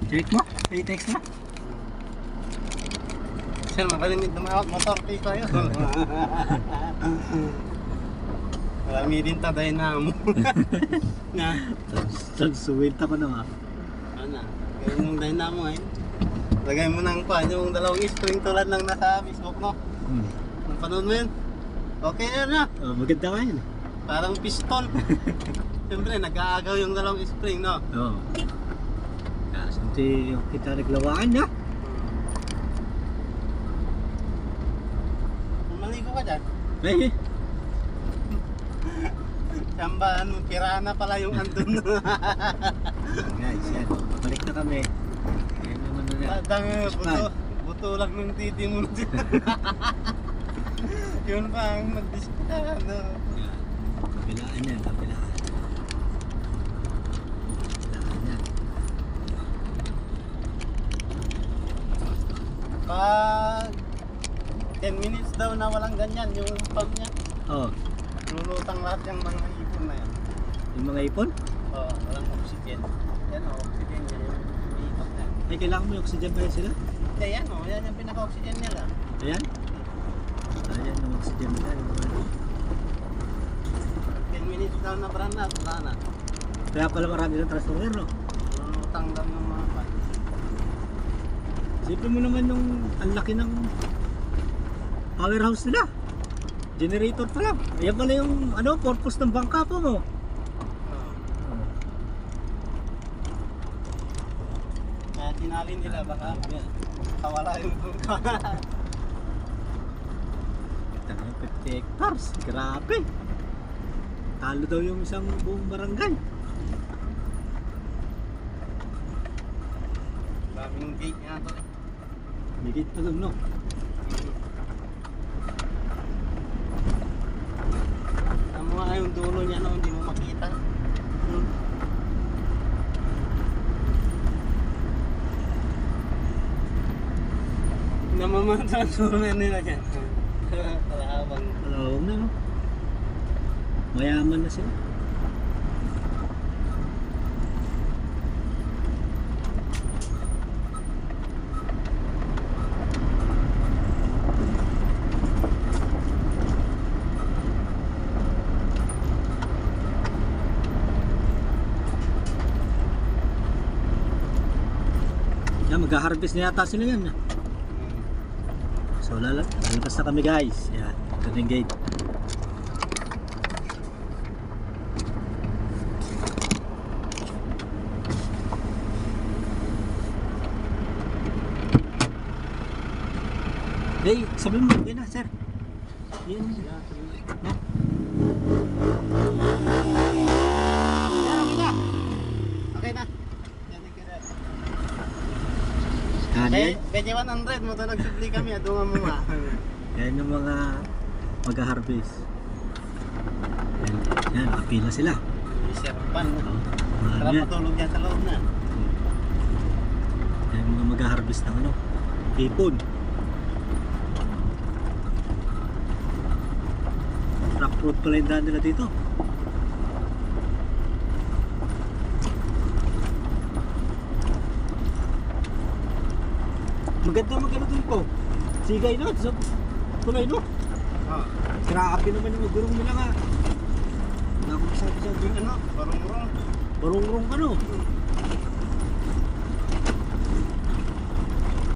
Check mo? I-text mo? Sir, mabalimit na motor pay ko yun. Marami din taday na mo. Na. Suwinta ko na Ano? Ganyan yung dynamo ngayon. Lagay mo ng pan yung dalawang spring tulad ng nasa Facebook, no? Nung panood mo yun? Okay na na. Oh, maganda ka yun. Parang piston. Siyempre, nag-aagaw yung dalawang spring, no? Oo. Hindi kita naglawaan na. Maligo ka dyan. Eh, Sambaan mo, pirana pala yung andun. guys, yan. Balik na kami. Yan naman na yan. Padang buto lang ng titi mo. Yun pa ang nagdiskano. Yan. Kabilaan yan, kabilaan. Kabilaan yan. Pag 10 minutes daw na walang ganyan yung pump niya. Oh, Lulutang lahat yung mga ipon na yan. yung mga ipon? Oo, walang oxygen. Yan o, oxygen niya yung iikot na. Ay, kailangan mo yung oxygen pa yun sila? Hindi, yan o, yan yung pinaka-oxygen nila. Ayan. Ayan yung oxygen nila. 10 minutes daw na brand na, wala na. Kaya pala marami ng transformer, no? Lulutang daw yung mga pan. Sipin mo naman yung ang laki ng powerhouse nila. Generator pa lang. Ayan pala yung purpose ng bangka po mo. Kaya tinalin nila baka kawala yung bangka. 50 hectares. Grabe. Talo daw yung isang buong barangay. Daming gate nga to. Bigit pa dun, no? Tama nga yung dulo niya no, hindi mo makita. Namamansa ang dulo nila dyan. Kalawang. Kalawang na, no? Mayaman na sila. Yan, mag-harvest na yata sila yan. So, lalabas na kami guys. Yan, ito yung gate. Hey, sabi mo, okay na, sir. Yan, no? Okay na. Yan na kira. Yan, Kaya 100 mo to nagsubli kami at dunga mo ma. yan yung mga mag-harvest. Yan, nakapila sila. Serpan. Oh, Tara yan. matulog yan sa loob na. Yan yung mga mag-harvest ng ipon. Rock fruit pala yung daan nila dito. Maganda magano dun po. Sigay no, sa tulay no. Oh. Grabe naman yung gurong nila nga. Nakapagsabi sa dun Ano? Barong-barong. barong-rong ano.